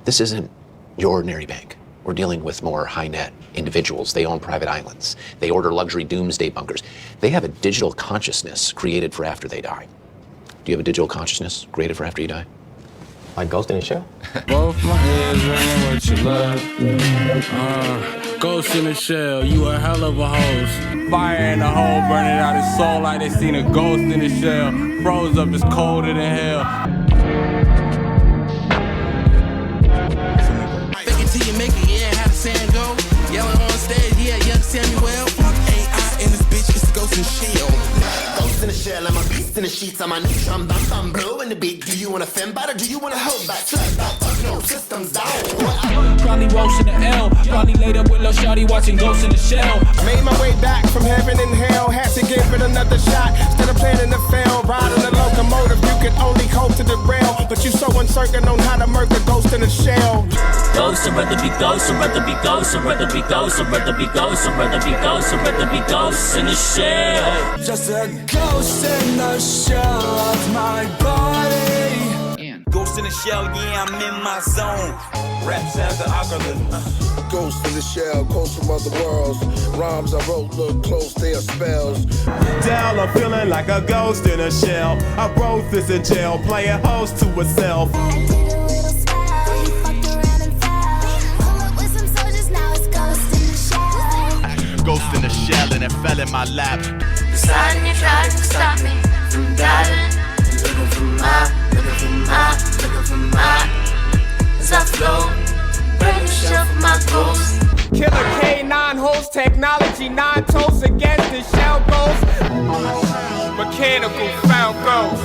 This isn't your ordinary bank. We're dealing with more high-net individuals. They own private islands. They order luxury doomsday bunkers. They have a digital consciousness created for after they die. Do you have a digital consciousness created for after you die? Like Ghost in the Shell? Both my heads ran what you love. Ghost in the Shell, you a hell of a host. Fire in the hole, burning out his soul like they seen a ghost in the shell. Froze up, it's colder than hell. Fake it till you make it, yeah, how the saying go. Yelling on stage, yeah, young Samuel. AI in this bitch, it's a ghost in the shell. Ghost in the shell, I'm a beast in the sheets, I'm a new drum, bam, blow in the beat. Do you wanna fend back or do you wanna hold back? Slap back, no systems down. Probably roast in the L. Probably laid up with Lil Shawty watching Ghost in the Shell. Made my way back from heaven and hell, had to give it another shot. Instead of planning to fail, riding a locomotive, you can only hope to derail. But you so uncertain on how to murder the ghost in the shell. Ghost, I'd rather be ghost, I'd rather be ghost, I'd rather be ghost, I'd rather be ghost, I'd rather be ghost, I'd rather be ghost in the shell. Just a ghost in the shell of my body. Ghost in the shell, yeah, I'm in my zone. Raps have the algorithm. Ghost in the shell, quotes from other worlds. Rhymes I wrote look close, they are spells. Down, I'm feeling like a ghost in a shell. I wrote this in jail, playing host to herself. I did a little spell, he fucked around and fell. Pull up with some soldiers, now it's ghost in the shell. Ghost in the shell and it fell in my lap. Deciding you tried to stop me from diving. Looking for my, as I float, burn the shell for my ghost. Killer K9 host, technology 9 toast against the shell ghost. Mechanical found ghost.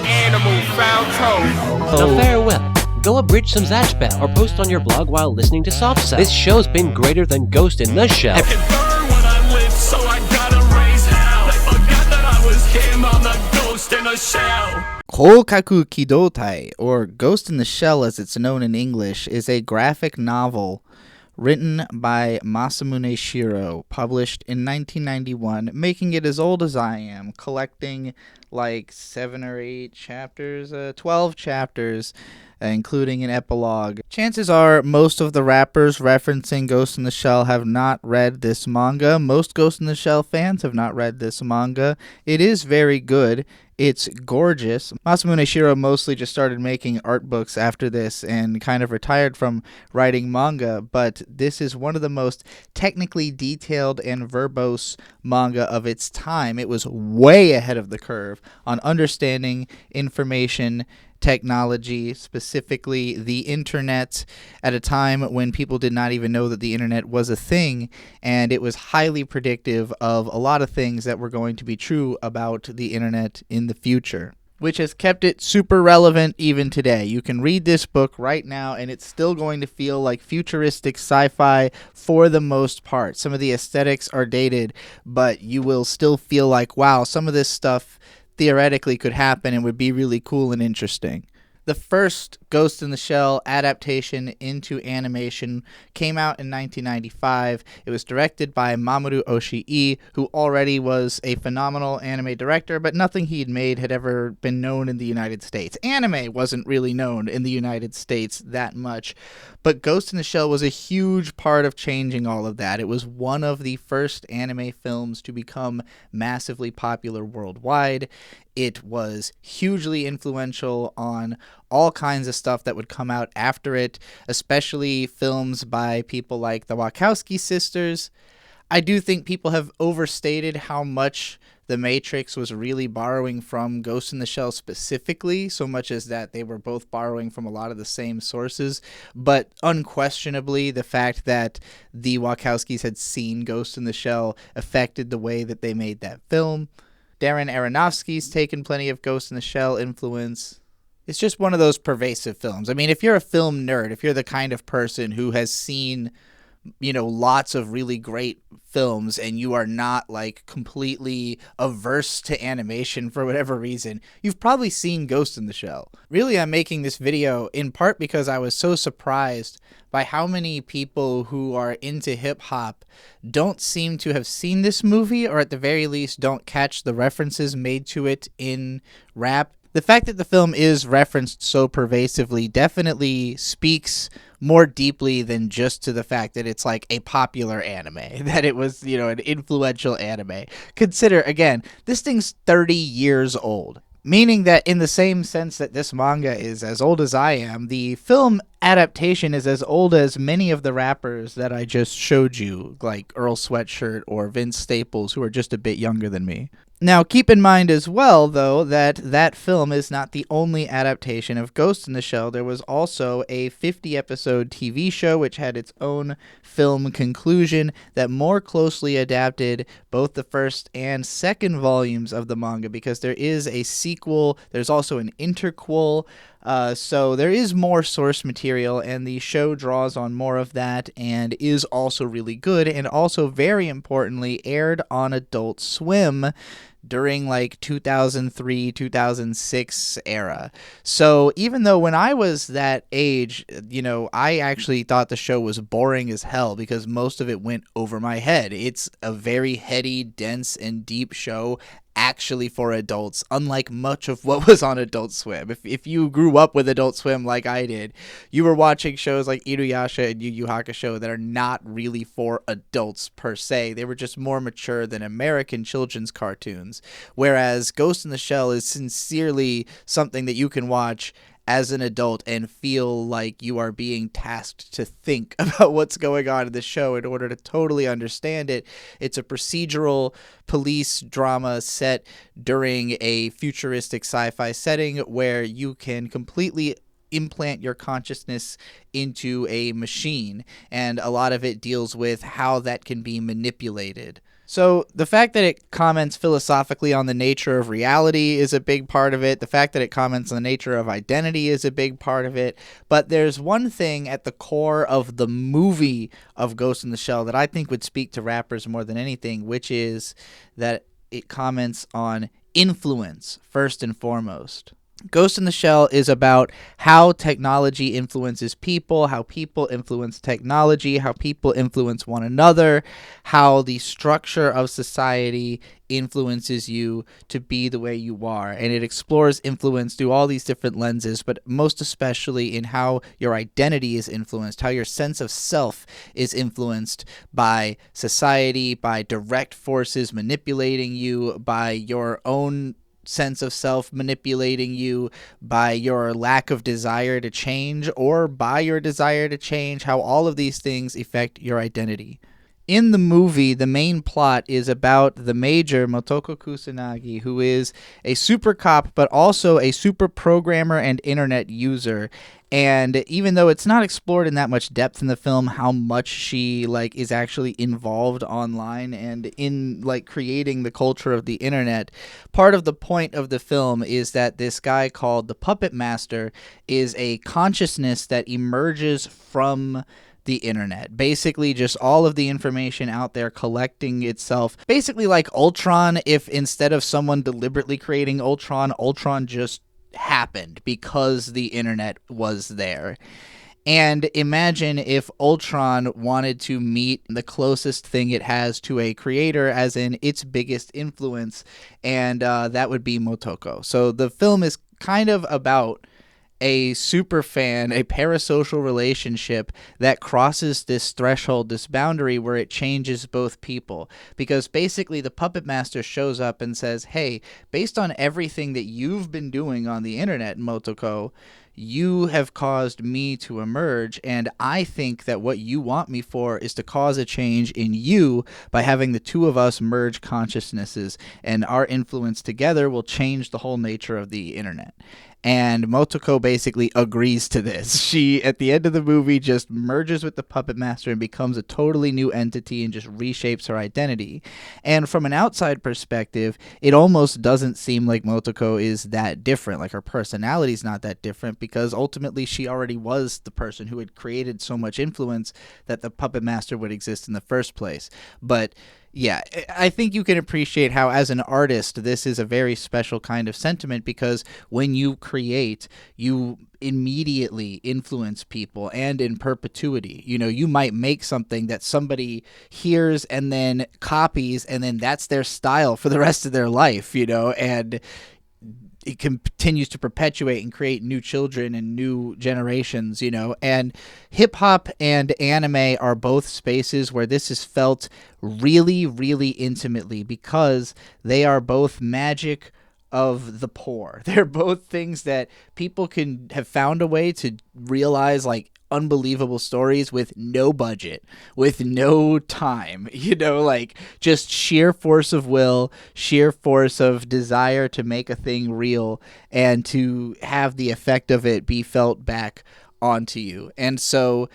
Animal found toast. So farewell. Go abridge some Zatchbell or post on your blog while listening to Soft Cell. This show's been greater than Ghost in the Shell. I can burn when I live, so I gotta raise hell. They forgot that I was him, I'm the ghost in a shell. Kokaku Kidotai, or Ghost in the Shell as it's known in English, is a graphic novel written by Masamune Shiro, published in 1991, making it as old as I am, collecting like 7 or 8 chapters, 12 chapters, including an epilogue. Chances are most of the rappers referencing Ghost in the Shell have not read this manga. Most Ghost in the Shell fans have not read this manga. It is very good. It's gorgeous. Masamune Shiro mostly just started making art books after this and kind of retired from writing manga, but this is one of the most technically detailed and verbose manga of its time. It was way ahead of the curve on understanding information technology, specifically the internet, at a time when people did not even know that the internet was a thing, and it was highly predictive of a lot of things that were going to be true about the internet in the future, which has kept it super relevant even today. You can read this book right now and it's still going to feel like futuristic sci-fi for the most part. Some of the aesthetics are dated, but you will still feel like, wow, some of this stuff theoretically could happen and would be really cool and interesting. The first Ghost in the Shell adaptation into animation came out in 1995. It was directed by Mamoru Oshii, who already was a phenomenal anime director, but nothing he'd made had ever been known in the United States. Anime wasn't really known in the United States that much, but Ghost in the Shell was a huge part of changing all of that. It was one of the first anime films to become massively popular worldwide. It was hugely influential on all kinds of stuff that would come out after it, especially films by people like the Wachowski sisters. I do think people have overstated how much The Matrix was really borrowing from Ghost in the Shell specifically, so much as that they were both borrowing from a lot of the same sources. But unquestionably, the fact that the Wachowskis had seen Ghost in the Shell affected the way that they made that film. Darren Aronofsky's taken plenty of Ghost in the Shell influence. It's just one of those pervasive films. I mean, if you're a film nerd, if you're the kind of person who has seen, you know, lots of really great films and you are not like completely averse to animation for whatever reason, you've probably seen Ghost in the Shell. Really, I'm making this video in part because I was so surprised by how many people who are into hip-hop don't seem to have seen this movie, or at the very least don't catch the references made to it in rap. The fact that the film is referenced so pervasively definitely speaks more deeply than just to the fact that it's like a popular anime, that it was, an influential anime. Consider, again, this thing's 30 years old. Meaning that in the same sense that this manga is as old as I am, the film adaptation is as old as many of the rappers that I just showed you, like Earl Sweatshirt or Vince Staples, who are just a bit younger than me. Now, keep in mind as well, though, that film is not the only adaptation of Ghost in the Shell. There was also a 50-episode TV show which had its own film conclusion that more closely adapted both the first and second volumes of the manga, because there is a sequel, there's also an interquel, so there is more source material, and the show draws on more of that and is also really good, and also, very importantly, aired on Adult Swim during like 2003, 2006 era. So even though when I was that age, I actually thought the show was boring as hell because most of it went over my head. It's a very heady, dense, and deep show actually for adults, unlike much of what was on Adult Swim. If you grew up with Adult Swim like I did, you were watching shows like Inuyasha and Yu Yu Hakusho that are not really for adults per se. They were just more mature than American children's cartoons, whereas Ghost in the Shell is sincerely something that you can watch as an adult and feel like you are being tasked to think about what's going on in the show in order to totally understand it. It's a procedural police drama set during a futuristic sci-fi setting where you can completely implant your consciousness into a machine, and a lot of it deals with how that can be manipulated. So the fact that it comments philosophically on the nature of reality is a big part of it. The fact that it comments on the nature of identity is a big part of it. But there's one thing at the core of the movie of Ghost in the Shell that I think would speak to rappers more than anything, which is that it comments on influence first and foremost. Ghost in the Shell is about how technology influences people, how people influence technology, how people influence one another, how the structure of society influences you to be the way you are. And it explores influence through all these different lenses, but most especially in how your identity is influenced, how your sense of self is influenced by society, by direct forces manipulating you, by your own sense of self manipulating you, by your lack of desire to change or by your desire to change, how all of these things affect your identity. In the movie, the main plot is about the Major, Motoko Kusanagi, who is a super cop, but also a super programmer and internet user. And even though it's not explored in that much depth in the film, how much she is actually involved online and in creating the culture of the internet, part of the point of the film is that this guy called the Puppet Master is a consciousness that emerges from the internet. Basically just all of the information out there collecting itself. Basically like Ultron, if instead of someone deliberately creating Ultron, Ultron just happened because the internet was there. And imagine if Ultron wanted to meet the closest thing it has to a creator, as in its biggest influence, and that would be Motoko. So the film is kind of about a super fan, a parasocial relationship that crosses this threshold, this boundary where it changes both people. Because basically the Puppet Master shows up and says, hey, based on everything that you've been doing on the internet, Motoko, you have caused me to emerge, and I think that what you want me for is to cause a change in you by having the two of us merge consciousnesses, and our influence together will change the whole nature of the internet. And Motoko basically agrees to this. She, at the end of the movie, just merges with the Puppet Master and becomes a totally new entity and just reshapes her identity. And from an outside perspective, it almost doesn't seem like Motoko is that different. Like her personality's not that different because ultimately she already was the person who had created so much influence that the Puppet Master would exist in the first place. But yeah, I think you can appreciate how, as an artist, this is a very special kind of sentiment because when you create, you immediately influence people and in perpetuity. You know, you might make something that somebody hears and then copies, and then that's their style for the rest of their life, you know, and it continues to perpetuate and create new children and new generations, you know. And hip hop and anime are both spaces where this is felt really, really intimately because they are both magic of the poor. They're both things that people can have found a way to realize, like, unbelievable stories with no budget, with no time, you know, like just sheer force of will, sheer force of desire to make a thing real and to have the effect of it be felt back onto you. And so,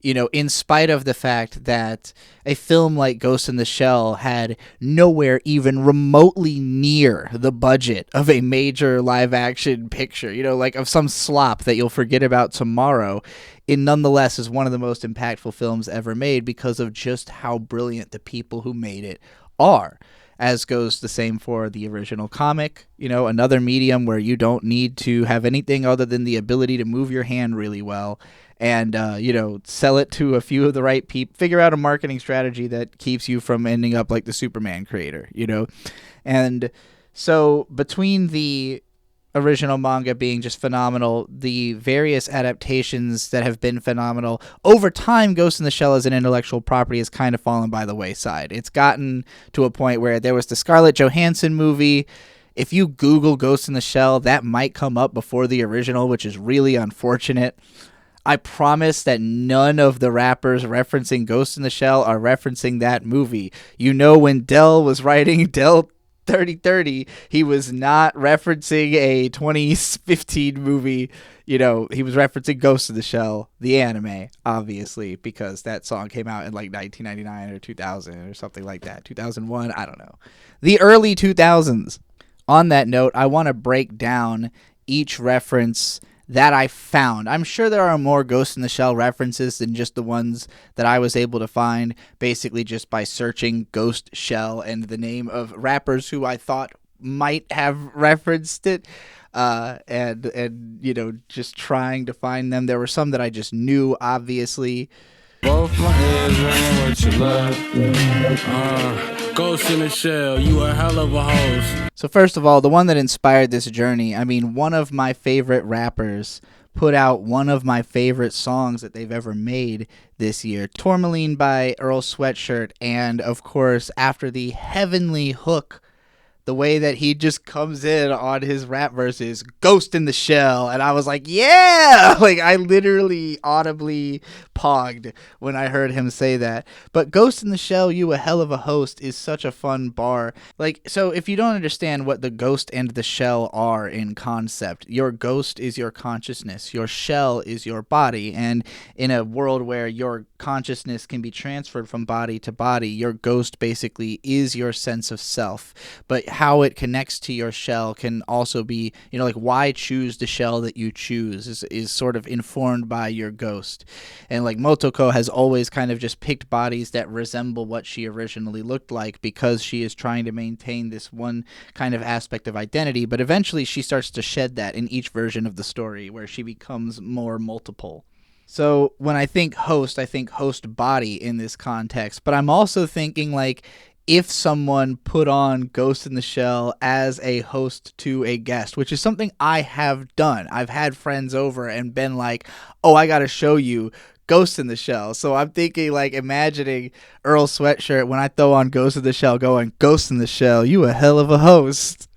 you know, in spite of the fact that a film like Ghost in the Shell had nowhere even remotely near the budget of a major live action picture, you know, like of some slop that you'll forget about tomorrow, it nonetheless is one of the most impactful films ever made because of just how brilliant the people who made it are. As goes the same for the original comic, you know, another medium where you don't need to have anything other than the ability to move your hand really well and, you know, sell it to a few of the right people, figure out a marketing strategy that keeps you from ending up like the Superman creator, you know. And so between the original manga being just phenomenal, the various adaptations that have been phenomenal, over time Ghost in the Shell as an intellectual property has kind of fallen by the wayside. It's gotten to a point where there was the Scarlett Johansson movie. If you Google Ghost in the Shell, that might come up before the original, which is really unfortunate. I promise that none of the rappers referencing Ghost in the Shell are referencing that movie. You know, when Dell was writing Dell 3030, he was not referencing a 2015 movie. You know, he was referencing Ghost in the Shell, the anime, obviously, because that song came out in like 1999 or 2000 or something like that. 2001, I don't know. The early 2000s. On that note, I want to break down each reference that I found. I'm sure there are more Ghost in the Shell references than just the ones that I was able to find, basically just by searching Ghost Shell and the name of rappers who I thought might have referenced it, and you know, just trying to find them. There were some that I just knew, obviously. Both my ears ring what you love. Ghost in the Shell, you a hell of a host. So first of all, the one that inspired this journey, I mean, one of my favorite rappers put out one of my favorite songs that they've ever made this year, Tourmaline by Earl Sweatshirt, and of course, after the heavenly hook, the way that he just comes in on his rap verses, Ghost in the Shell, and I was like, yeah! Like, I literally audibly pogged when I heard him say that. But Ghost in the Shell, you a hell of a host is such a fun bar. Like, so if you don't understand what the ghost and the shell are in concept, your ghost is your consciousness, your shell is your body, and in a world where your consciousness can be transferred from body to body, your ghost basically is your sense of self. But how it connects to your shell can also be, you know, like why choose the shell that you choose is sort of informed by your ghost. And like Motoko has always kind of just picked bodies that resemble what she originally looked like because she is trying to maintain this one kind of aspect of identity, but eventually she starts to shed that in each version of the story where she becomes more multiple. So when I think host body in this context, but I'm also thinking like if someone put on Ghost in the Shell as a host to a guest, which is something I have done. I've had friends over and been like, oh, I got to show you Ghost in the Shell. So I'm thinking like imagining Earl Sweatshirt when I throw on Ghost in the Shell going, Ghost in the Shell, you a hell of a host.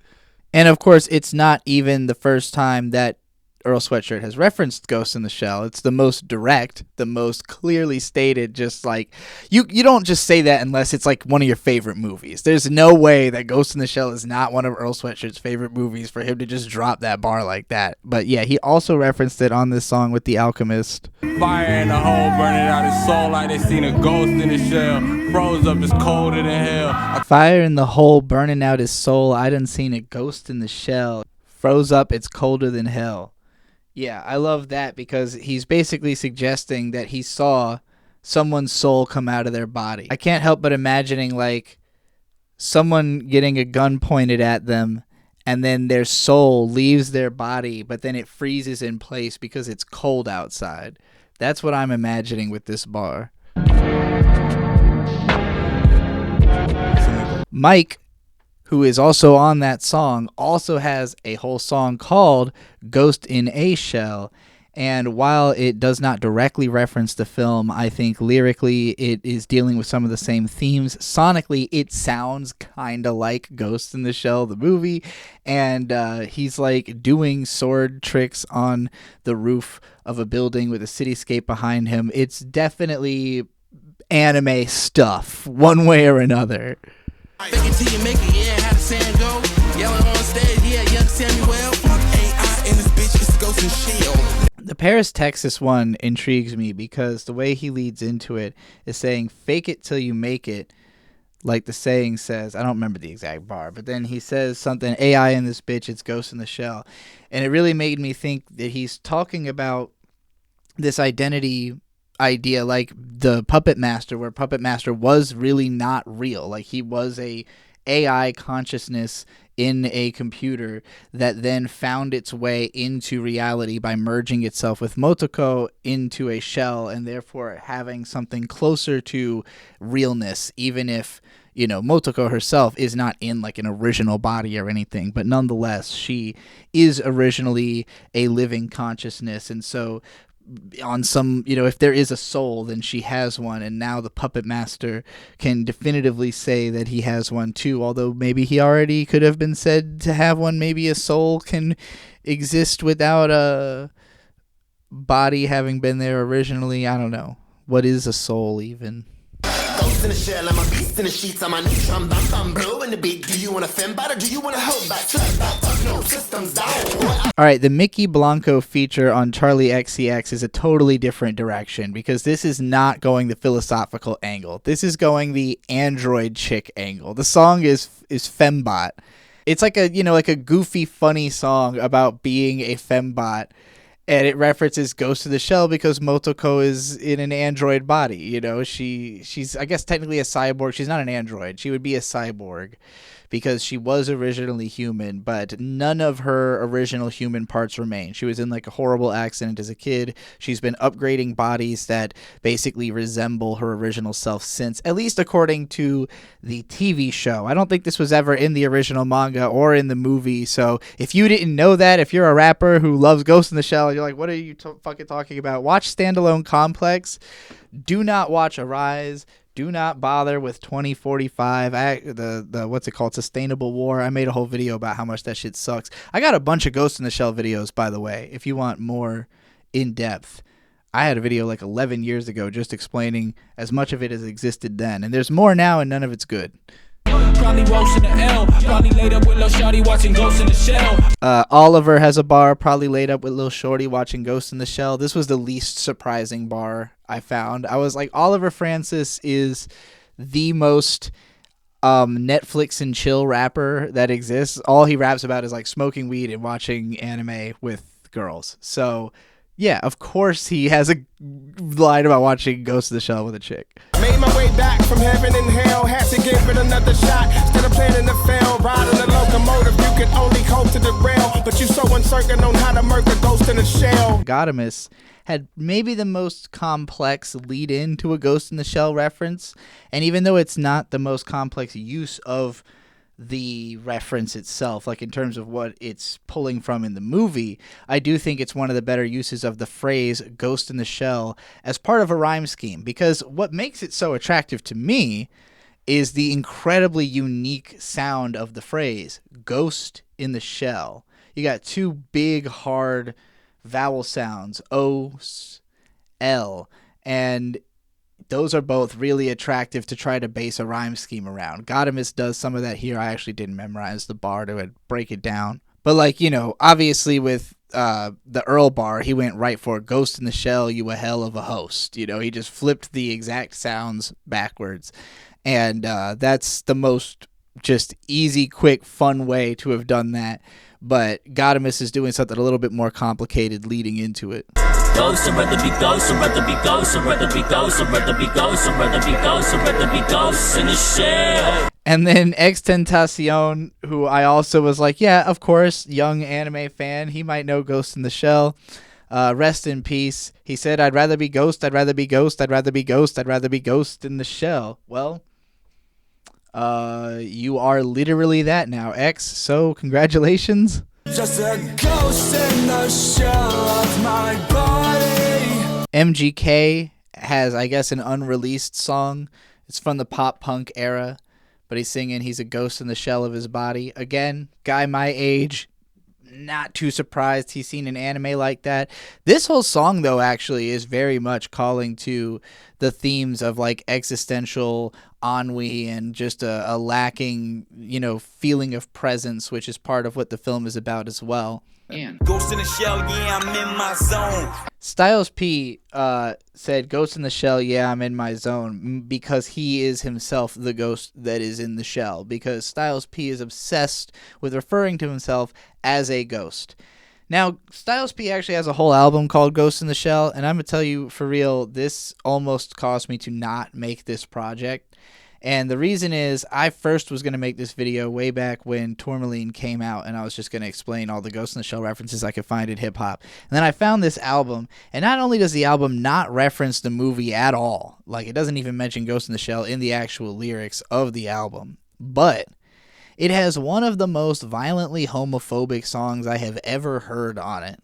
And of course, it's not even the first time that Earl Sweatshirt has referenced Ghost in the Shell. It's the most direct, the most clearly stated, just like, you don't just say that unless it's like one of your favorite movies. There's no way that Ghost in the Shell is not one of Earl Sweatshirt's favorite movies for him to just drop that bar like that. But yeah, he also referenced it on this song with The Alchemist. Fire in the hole, burning out his soul like they seen a ghost in the shell. Froze up, it's colder than hell. Fire in the hole, burning out his soul. I done seen a ghost in the shell. Froze up, it's colder than hell. Yeah, I love that because he's basically suggesting that he saw someone's soul come out of their body. I can't help but imagining like someone getting a gun pointed at them and then their soul leaves their body, but then it freezes in place because it's cold outside. That's what I'm imagining with this bar. Mike who is also on that song, also has a whole song called Ghost in a Shell. And while it does not directly reference the film, I think lyrically it is dealing with some of the same themes. Sonically, it sounds kind of like Ghost in the Shell, the movie. And he's like doing sword tricks on the roof of a building with a cityscape behind him. It's definitely anime stuff, one way or another. Fake it till you make it, yeah, how the saying go. Yelling on stage, yeah, young Samuel. AI in this bitch, it's Ghost in the Shell. The Paris, Texas one intrigues me because the way he leads into it is saying, fake it till you make it, like the saying says. I don't remember the exact bar, but then he says something, AI in this bitch, it's Ghost in the Shell. And it really made me think that he's talking about this identity idea, like the Puppet Master, where Puppet Master was really not real. Like he was a AI consciousness in a computer that then found its way into reality by merging itself with Motoko into a shell, and therefore having something closer to realness, even if, you know, Motoko herself is not in like an original body or anything, but nonetheless she is originally a living consciousness. And so on some, you know, if there is a soul, then she has one, and now the Puppet Master can definitively say that he has one too, although maybe he already could have been said to have one. Maybe a soul can exist without a body having been there originally. I don't know. What is a soul even? Ghost in the shell, I'm a beast in the sheets, I'm a neutron, bam bam, blow in the beat. Do you want to fem batter? Do you want to hold back? Slap back, fuck no, systems down. All right, the Mickey Blanco feature on Charlie XCX is a totally different direction, because this is not going the philosophical angle. This is going the android chick angle. The song is fembot. It's like a, you know, like a goofy, funny song about being a fembot. And it references Ghost in the Shell because Motoko is in an android body. You know, she's I guess technically a cyborg. She's not an android. She would be a cyborg because she was originally human, but none of her original human parts remain. She was in like a horrible accident as a kid. She's been upgrading bodies that basically resemble her original self since, at least according to the TV show. I don't think this was ever in the original manga or in the movie. So if you didn't know that, if you're a rapper who loves Ghost in the Shell, you're like, what are you fucking talking about? Watch Standalone Complex. Do not watch Arise. Do not bother with 2045. The what's it called? Sustainable War. I made a whole video about how much that shit sucks. I got a bunch of Ghost in the Shell videos, by the way, if you want more in depth. I had a video like 11 years ago just explaining as much of it as existed then. And there's more now and none of it's good. Probably roasting the L. Probably laid up with Lil Shawty watching Ghost in the Shell. Oliver has a bar, probably laid up with Lil Shorty watching Ghost in the Shell. This was the least surprising bar I found. I was like, Oliver Francis is the most Netflix and chill rapper that exists. All he raps about is like smoking weed and watching anime with girls. So yeah, of course he has a line about watching Ghost in the Shell with a chick. Made my way back from heaven and hell, had to give it another shot. Instead of planning to fail, riding a locomotive, you can only hope to derail. But you so uncertain on how to murk a ghost in a shell. Godimus had maybe the most complex lead in to a Ghost in the Shell reference. And even though it's not the most complex use of the reference itself, like in terms of what it's pulling from in the movie, I do think it's one of the better uses of the phrase Ghost in the Shell as part of a rhyme scheme, because what makes it so attractive to me is the incredibly unique sound of the phrase Ghost in the Shell. You got two big hard vowel sounds, O, L, and those are both really attractive to try to base a rhyme scheme around. Godimus does some of that here. I actually didn't memorize the bar to break it down. But like, you know, obviously with the Earl bar, he went right for Ghost in the Shell, you a hell of a host. You know, he just flipped the exact sounds backwards. And that's the most just easy, quick, fun way to have done that. But Godimus is doing something a little bit more complicated leading into it. Ghost, I'd rather be ghost, I'd rather be ghost, I'd rather be ghost, I'd rather be ghost, I'd rather be ghost, I'd rather be ghost in the shell. And then Extentacion, who I also was like, yeah, of course, young anime fan, he might know Ghost in the Shell. Rest in peace. He said, I'd rather be ghost, I'd rather be ghost, I'd rather be ghost, I'd rather be ghost in the shell. Well, You are literally that now, X. So congratulations. Just a ghost in the shell of my body. MGK has, I guess, an unreleased song. It's from the pop punk era, but he's singing he's a ghost in the shell of his body. Again, guy my age, not too surprised he's seen an anime like that. This whole song, though, actually is very much calling to the themes of like existential ennui and just a lacking, feeling of presence, which is part of what the film is about as well. Ghost in the shell, yeah, I'm in my zone. Styles P said, Ghost in the shell, yeah, I'm in my zone, because he is himself the ghost that is in the shell, because Styles P is obsessed with referring to himself as a ghost. Now, Styles P actually has a whole album called Ghost in the Shell, and I'm going to tell you for real, this almost caused me to not make this project. And the reason is, I first was going to make this video way back when Tourmaline came out, and I was just going to explain all the Ghost in the Shell references I could find in hip-hop. And then I found this album, and not only does the album not reference the movie at all, like it doesn't even mention Ghost in the Shell in the actual lyrics of the album, but it has one of the most violently homophobic songs I have ever heard on it.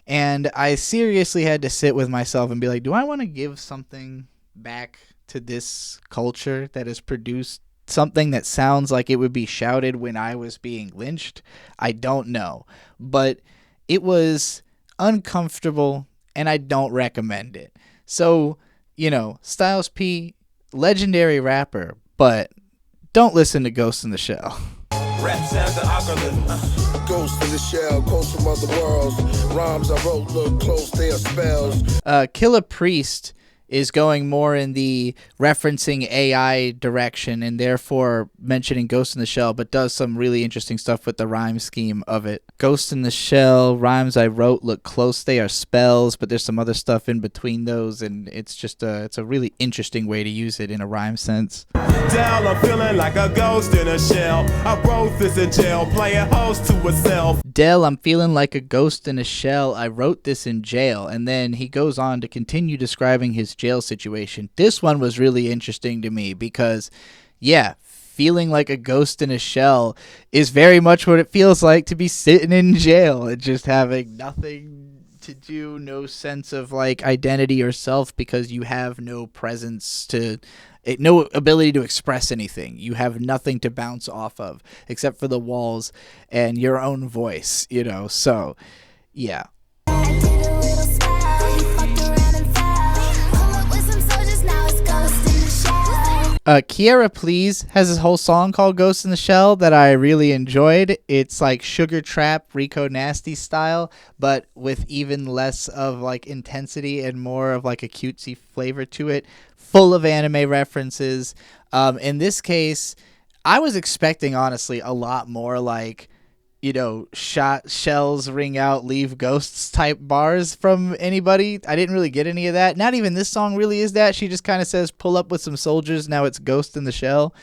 And I seriously had to sit with myself and be like, do I want to give something back to this culture that has produced something that sounds like it would be shouted when I was being lynched? I don't know. But it was uncomfortable, and I don't recommend it. So, Styles P, legendary rapper, but don't listen to Ghost in the Shell. Rap sounds of algorithm. Ghost in the shell, quotes from other worlds. Rhymes I wrote look close, they are spells. Killa Priest is going more in the referencing AI direction and therefore mentioning Ghost in the Shell, but does some really interesting stuff with the rhyme scheme of it. Ghost in the Shell, rhymes I wrote look close, they are spells, but there's some other stuff in between those, and it's just it's a really interesting way to use it in a rhyme sense. Dell, I'm feeling like a ghost in a shell. I wrote this in jail, playing host to herself. Dell, I'm feeling like a ghost in a shell. I wrote this in jail. And then he goes on to continue describing his jail situation. This one was really interesting to me because, yeah, feeling like a ghost in a shell is very much what it feels like to be sitting in jail and just having nothing to do, no sense of like identity or self, because you have no presence to no ability to express anything. You have nothing to bounce off of except for the walls and your own voice, so yeah. Kiera Please has this whole song called Ghost in the Shell that I really enjoyed. It's like Sugar Trap, Rico Nasty style, but with even less of like intensity and more of like a cutesy flavor to it, full of anime references. In this case, I was expecting, honestly, a lot more like, shot shells ring out, leave ghosts type bars from anybody. I didn't really get any of that. Not even this song really is that. She just kind of says, pull up with some soldiers. Now it's Ghost in the Shell.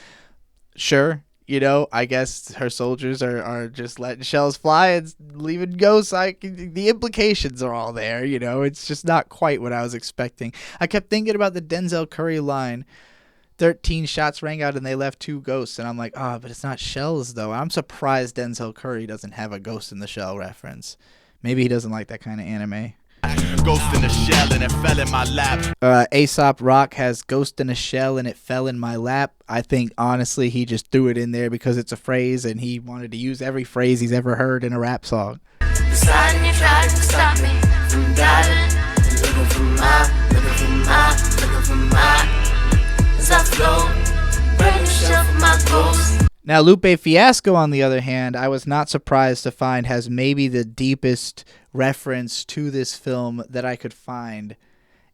Sure. I guess her soldiers are just letting shells fly and leaving ghosts. The implications are all there. It's just not quite what I was expecting. I kept thinking about the Denzel Curry line, 13 shots rang out and they left 2 ghosts. And I'm like, but it's not shells, though. I'm surprised Denzel Curry doesn't have a Ghost in the Shell reference. Maybe he doesn't like that kind of anime. Ghost in the shell and it fell in my lap. Aesop Rock has Ghost in a Shell and it fell in my lap. I think, honestly, he just threw it in there because it's a phrase and he wanted to use every phrase he's ever heard in a rap song. Deciding you tried to stop me from diving. Looking for my. Now, Lupe Fiasco, on the other hand, I was not surprised to find has maybe the deepest reference to this film that I could find,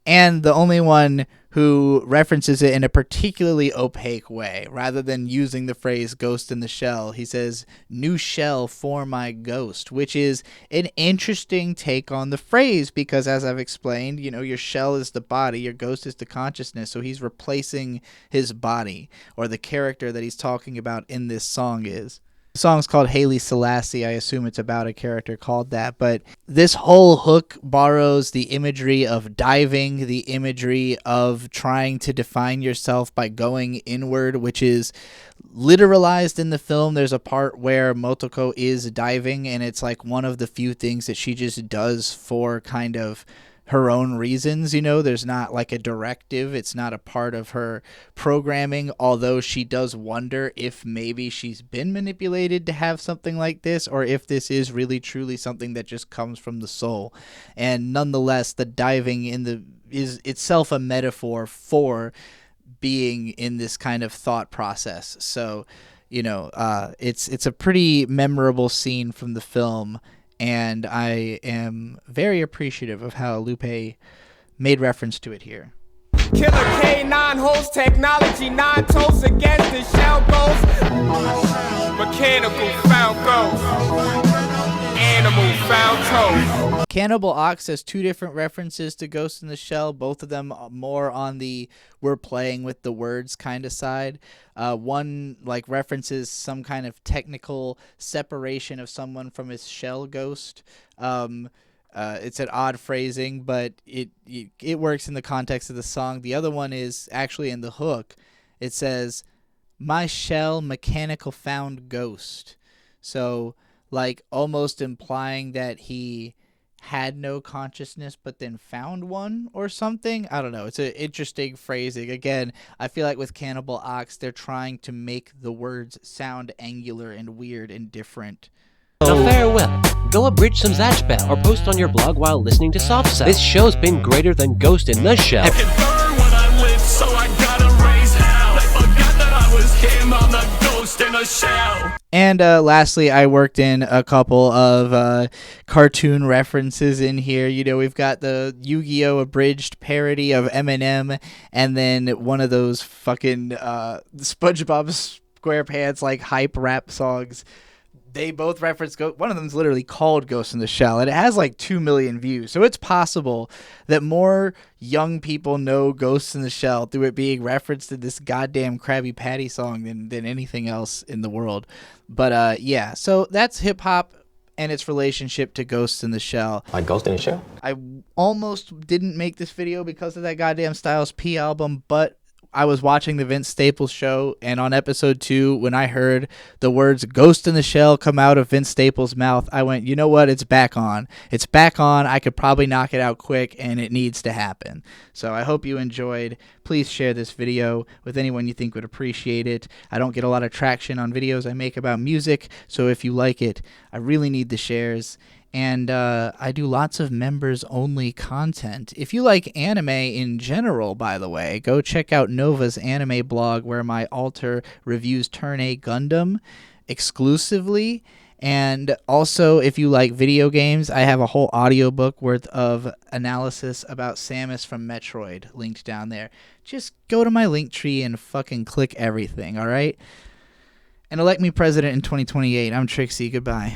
and the only one who references it in a particularly opaque way. Rather than using the phrase Ghost in the Shell, he says, new shell for my ghost, which is an interesting take on the phrase because, as I've explained, your shell is the body, your ghost is the consciousness, so he's replacing his body, or the character that he's talking about in this song is. The song's called Haile Selassie. I assume it's about a character called that. But this whole hook borrows the imagery of diving, the imagery of trying to define yourself by going inward, which is literalized in the film. There's a part where Motoko is diving, and it's like one of the few things that she just does for kind of her own reasons. There's not like a directive. It's not a part of her programming, although she does wonder if maybe she's been manipulated to have something like this, or if this is really truly something that just comes from the soul. And nonetheless, the diving is itself a metaphor for being in this kind of thought process. So, it's a pretty memorable scene from the film, and I am very appreciative of how Lupe made reference to it here. Killer K9 host technology, 9 toes against the shell ghost. Mechanical found ghost. Animal found toe. Cannibal Ox has 2 different references to Ghost in the Shell, both of them more on the we're playing with the words kind of side. One references some kind of technical separation of someone from his shell ghost. It's an odd phrasing, but it works in the context of the song. The other one is actually in the hook. It says, "My shell mechanical found ghost." So almost implying that he had no consciousness but then found one or something. I don't know. It's an interesting phrasing. Again, I feel like with Cannibal Ox, they're trying to make the words sound angular and weird and different. Now farewell. Go abridge some Zatchbell or post on your blog while listening to Soft Cell. This show's been greater than Ghost in the Shell. I can burn when I live, so I gotta raise hell. I forgot that I was him, I'm the ghost in a shell. And lastly, I worked in a couple of cartoon references in here. We've got the Yu-Gi-Oh! Abridged parody of Eminem, and then one of those fucking SpongeBob SquarePants hype rap songs. They both reference one of them's literally called Ghost in the Shell, and it has 2 million views. So it's possible that more young people know Ghost in the Shell through it being referenced in this goddamn Krabby Patty song than anything else in the world. But yeah, so that's hip hop and its relationship to Ghost in the Shell. Like Ghost in the Shell? I almost didn't make this video because of that goddamn Styles P album, but I was watching the Vince Staples show, and on episode 2, when I heard the words Ghost in the Shell come out of Vince Staples' mouth, I went, you know what? It's back on. It's back on. I could probably knock it out quick, and it needs to happen. So I hope you enjoyed. Please share this video with anyone you think would appreciate it. I don't get a lot of traction on videos I make about music, so if you like it, I really need the shares. And I do lots of members-only content. If you like anime in general, by the way, go check out Nova's anime blog, where my alter reviews Turn A Gundam exclusively. And also, if you like video games, I have a whole audiobook worth of analysis about Samus from Metroid linked down there. Just go to my link tree and fucking click everything, all right? And elect me president in 2028. I'm Trixie. Goodbye.